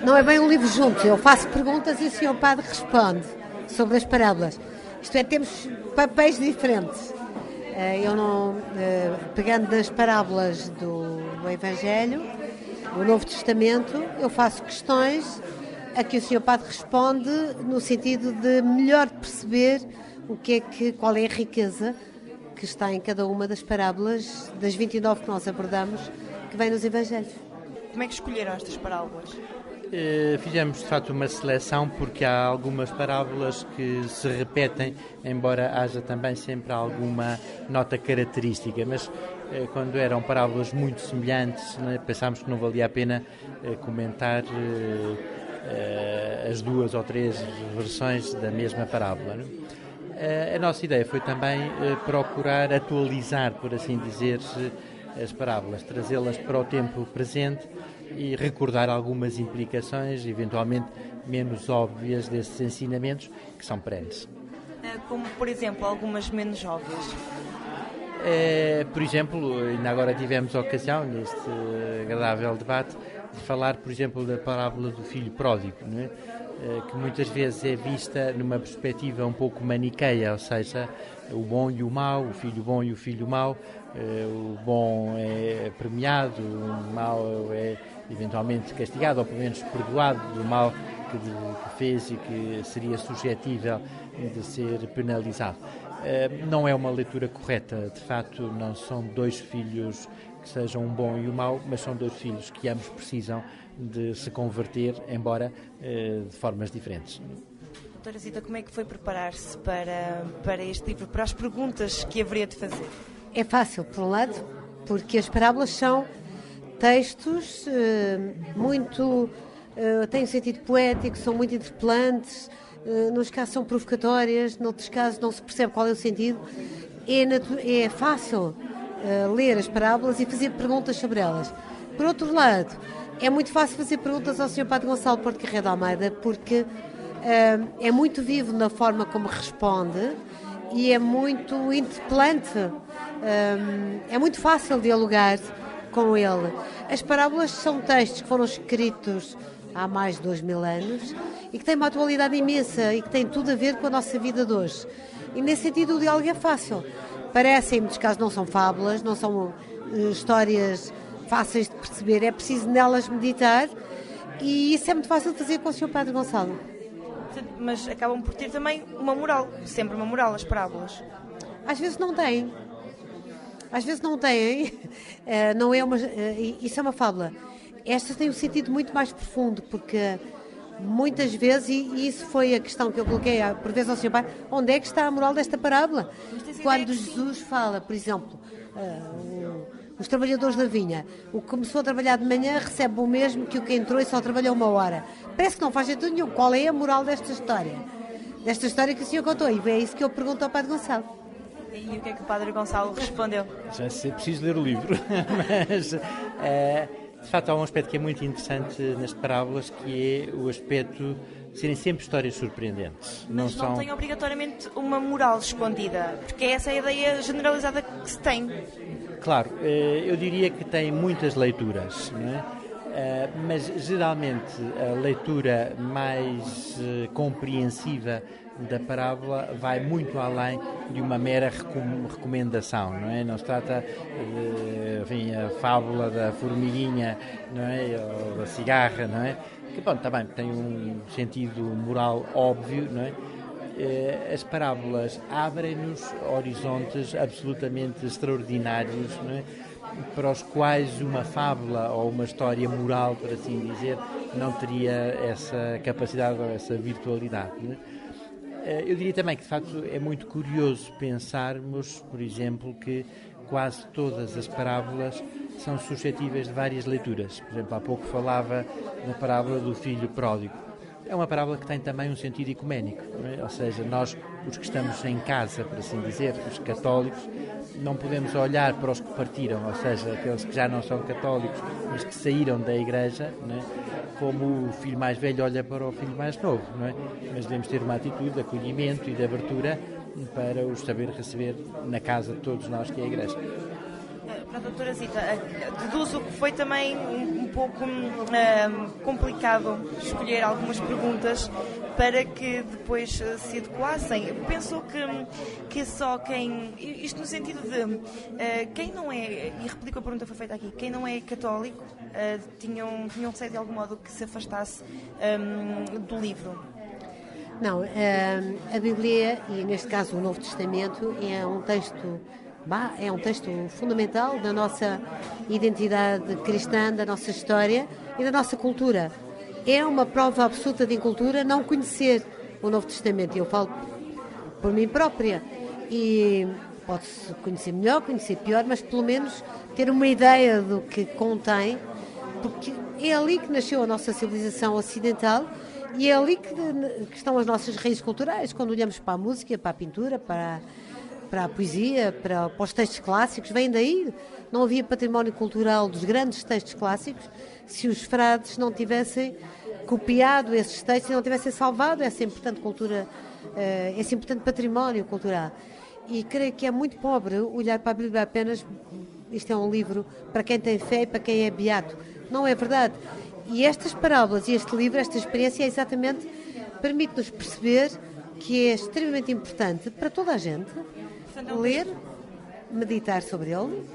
Não é bem um livro junto, eu faço perguntas e o Sr. Padre responde sobre as parábolas. Isto é, temos papéis diferentes. Eu não, pegando das parábolas do Evangelho, do Novo Testamento, eu faço questões a que o Sr. Padre responde no sentido de melhor perceber qual é a riqueza que está em cada uma das parábolas, das 29 que nós abordamos, que vem nos Evangelhos. Como é que escolheram estas parábolas? Fizemos de facto uma seleção porque há algumas parábolas que se repetem, embora haja também sempre alguma nota característica, mas quando eram parábolas muito semelhantes, né, pensámos que não valia a pena comentar as 2 ou 3 versões da mesma parábola. Né? A nossa ideia foi também procurar atualizar, por assim dizer, as parábolas, trazê-las para o tempo presente e recordar algumas implicações, eventualmente menos óbvias, desses ensinamentos que são perenes. Como, por exemplo, algumas menos óbvias? Por exemplo, ainda agora tivemos a ocasião, neste agradável debate, de falar, por exemplo, da parábola do filho pródigo, não é? Que muitas vezes é vista numa perspectiva um pouco maniqueia, ou seja, o bom e o mau, o filho bom e o filho mau, o bom é premiado, o mau é eventualmente castigado, ou pelo menos perdoado do mal que fez e que seria suscetível de ser penalizado. Não é uma leitura correta, de facto não são 2 filhos que sejam um bom e um mau, mas são 2 filhos que ambos precisam de se converter, embora de formas diferentes. Doutora Zita, como é que foi preparar-se para este livro, para as perguntas que haveria de fazer? É fácil, por um lado, porque as parábolas são textos têm um sentido poético, são muito interpelantes, nos casos são provocatórias, noutros casos não se percebe qual é o sentido. É fácil ler as parábolas e fazer perguntas sobre elas. Por outro lado, é muito fácil fazer perguntas ao Sr. Padre Gonçalo Porto Carreira de Almeida, porque é muito vivo na forma como responde e é muito interpelante. É muito fácil dialogar com ele. As parábolas são textos que foram escritos há mais de 2000 anos e que têm uma atualidade imensa e que têm tudo a ver com a nossa vida de hoje. E nesse sentido o diálogo é fácil. Parecem, em muitos casos, não são fábulas, não são histórias fáceis de perceber, é preciso nelas meditar e isso é muito fácil de fazer com o Sr. Padre Gonçalo. Mas acabam por ter também uma moral, sempre uma moral, as parábolas. Às vezes não têm. Às vezes não têm. Não é isso é uma fábula. Estas têm um sentido muito mais profundo, porque muitas vezes, e isso foi a questão que eu coloquei por vezes ao Sr. Padre, onde é que está a moral desta parábola? Quando Jesus fala, por exemplo, os trabalhadores da vinha, o que começou a trabalhar de manhã recebe o mesmo que o que entrou e só trabalhou 1 hora. Parece que não faz sentido nenhum. Qual é a moral desta história? Desta história que o senhor contou. E é isso que eu pergunto ao Padre Gonçalo. E o que é que o Padre Gonçalo respondeu? Já sei, preciso ler o livro, mas de facto há um aspecto que é muito interessante nas parábolas, que é o aspecto de serem sempre histórias surpreendentes. Mas não tem obrigatoriamente uma moral escondida, porque essa é a ideia generalizada que se tem. Claro, eu diria que tem muitas leituras, não é? Mas geralmente a leitura mais compreensiva da parábola vai muito além de uma mera recomendação, não é? Não se trata de a fábula da formiguinha, não é? Ou da cigarra, não é? Que, bom, também tem um sentido moral óbvio, não é? As parábolas abrem-nos horizontes absolutamente extraordinários, não é? Para os quais uma fábula ou uma história moral, por assim dizer, não teria essa capacidade ou essa virtualidade, não é? Eu diria também que, de facto, é muito curioso pensarmos, por exemplo, que quase todas as parábolas são suscetíveis de várias leituras. Por exemplo, há pouco falava da parábola do filho pródigo. É uma parábola que tem também um sentido ecuménico, não é? Ou seja, nós, os que estamos em casa, por assim dizer, os católicos, não podemos olhar para os que partiram, ou seja, aqueles que já não são católicos, mas que saíram da igreja, não é? Como o filho mais velho olha para o filho mais novo, não é? Mas devemos ter uma atitude de acolhimento e de abertura para os saber receber na casa de todos nós, que é a igreja. Para a doutora Zita, deduzo que foi também um pouco complicado escolher algumas perguntas para que depois se adequassem. Pensou que só quem... Isto no sentido de quem não é, e replico a pergunta que foi feita aqui, quem não é católico tinham receio de algum modo que se afastasse do livro. Não, a Bíblia, e neste caso o Novo Testamento, é um texto fundamental da nossa identidade cristã, da nossa história e da nossa cultura. É uma prova absoluta de incultura não conhecer o Novo Testamento. Eu falo por mim própria. E pode-se conhecer melhor, conhecer pior, mas pelo menos ter uma ideia do que contém, porque é ali que nasceu a nossa civilização ocidental e é ali que estão as nossas raízes culturais. Quando olhamos para a música, para a pintura, para a poesia, para os textos clássicos, vem daí. Não havia património cultural dos grandes textos clássicos se os frades não tivessem copiado esses textos e não tivessem salvado essa importante cultura, esse importante património cultural. E creio que é muito pobre olhar para a Bíblia apenas, isto é um livro para quem tem fé e para quem é beato. Não é verdade. E estas parábolas e este livro, esta experiência, é exatamente, permite-nos perceber que é extremamente importante para toda a gente ler, meditar sobre ele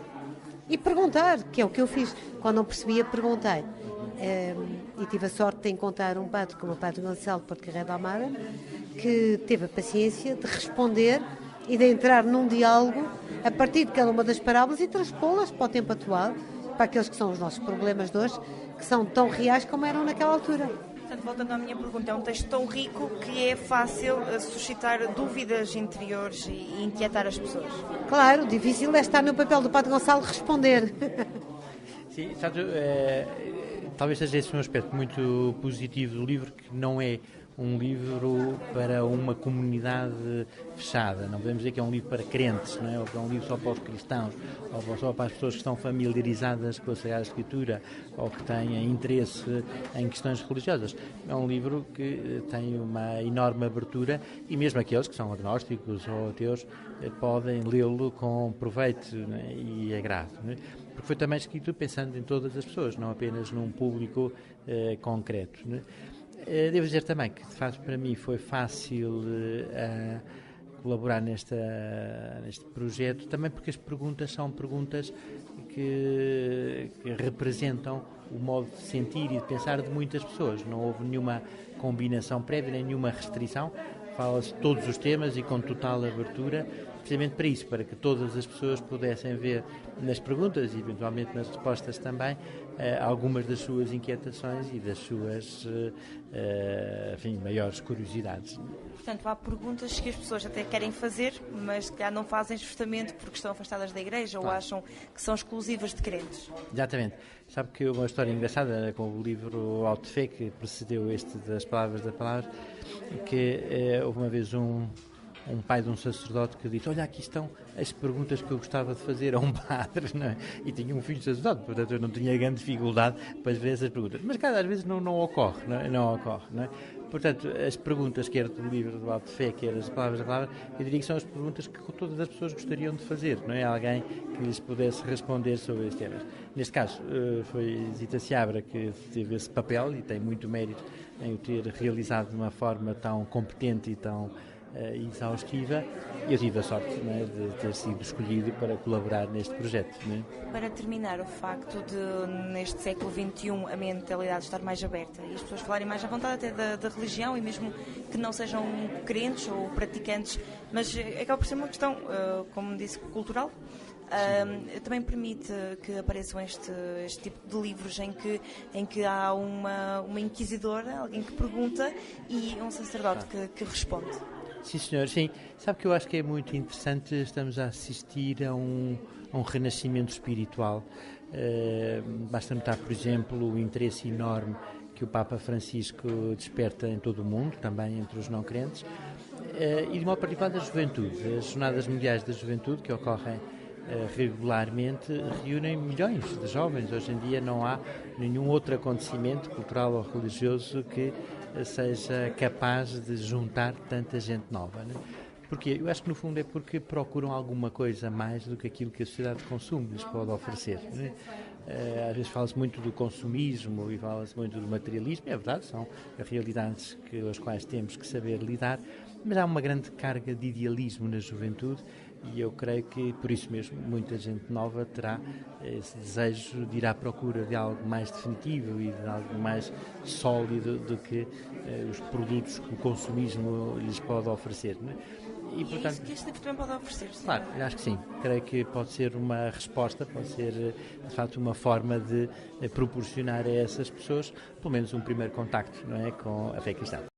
e perguntar, que é o que eu fiz. Quando não percebia, perguntei. E tive a sorte de encontrar um padre, como o Padre Gonçalo de Porto Carreiro de Almada, que teve a paciência de responder e de entrar num diálogo a partir de cada uma das parábolas e transpô-las para o tempo atual, para aqueles que são os nossos problemas de hoje, que são tão reais como eram naquela altura. Portanto, voltando à minha pergunta, é um texto tão rico que é fácil suscitar dúvidas interiores e inquietar as pessoas. Claro, difícil é estar no papel do Padre Gonçalo responder. Sim, sabe, talvez seja esse um aspecto muito positivo do livro, que não é um livro para uma comunidade fechada. Não podemos dizer que é um livro para crentes, não é? Ou que é um livro só para os cristãos, ou só para as pessoas que estão familiarizadas com a Sagrada Escritura, ou que têm interesse em questões religiosas. É um livro que tem uma enorme abertura e mesmo aqueles que são agnósticos ou ateus podem lê-lo com proveito, não é? E agrado, não é? Porque foi também escrito pensando em todas as pessoas, não apenas num público concreto, não é? Devo dizer também que, de facto, para mim foi fácil colaborar neste projeto, também porque as perguntas são perguntas que representam o modo de sentir e de pensar de muitas pessoas. Não houve nenhuma combinação prévia, nem nenhuma restrição. Fala-se de todos os temas e com total abertura, precisamente para isso, para que todas as pessoas pudessem ver nas perguntas e eventualmente nas respostas também algumas das suas inquietações e das suas maiores curiosidades. Portanto, há perguntas que as pessoas até querem fazer, mas que não fazem justamente porque estão afastadas da Igreja, claro, ou acham que são exclusivas de crentes. Exatamente. Sabe que uma história engraçada com o livro Auto de Fé, que precedeu este das Palavras da Palavra, que houve uma vez um pai de um sacerdote que disse: olha, aqui estão as perguntas que eu gostava de fazer a um padre, não é? E tinha um filho sacerdote, portanto eu não tinha grande dificuldade para ver essas perguntas. Mas às vezes não ocorre, não é? Não ocorre, não é? Portanto, as perguntas, quer do livro do Auto de Fé, quer as Palavras da Palavra, eu diria que são as perguntas que todas as pessoas gostariam de fazer, não é? Alguém que lhes pudesse responder sobre estes temas. Neste caso, foi Zita Seabra que teve esse papel e tem muito mérito em o ter realizado de uma forma tão competente e tão exaustiva. Eu tive a sorte, não é, de ter sido escolhido para colaborar neste projeto, não é? Para terminar, o facto de neste século XXI a mentalidade estar mais aberta e as pessoas falarem mais à vontade até da religião, e mesmo que não sejam crentes ou praticantes, mas acaba por ser uma questão, como disse, cultural. Também permite que apareçam este tipo de livros em que há uma inquisidora, alguém que pergunta, e um sacerdote que responde. Sim, senhor, sim. Sabe que eu acho que é muito interessante, estamos a assistir a um renascimento espiritual. Basta notar, por exemplo, o interesse enorme que o Papa Francisco desperta em todo o mundo, também entre os não crentes, e de modo particular da juventude. As Jornadas Mundiais da Juventude, que ocorrem regularmente, reúnem milhões de jovens. Hoje em dia não há nenhum outro acontecimento cultural ou religioso que seja capaz de juntar tanta gente nova, né? Porquê? Eu acho que no fundo é porque procuram alguma coisa mais do que aquilo que a sociedade de consumo lhes pode oferecer, né? Às vezes fala-se muito do consumismo e fala-se muito do materialismo, é verdade, são realidades com as quais temos que saber lidar, mas há uma grande carga de idealismo na juventude e eu creio que por isso mesmo muita gente nova terá esse desejo de ir à procura de algo mais definitivo e de algo mais sólido do que os produtos que o consumismo lhes pode oferecer, não é? E portanto, é isso que este livro também pode oferecer, sim? Claro, acho que sim. Creio que pode ser uma resposta, pode ser, de facto, uma forma de proporcionar a essas pessoas, pelo menos, um primeiro contacto, não é, com a fé cristã.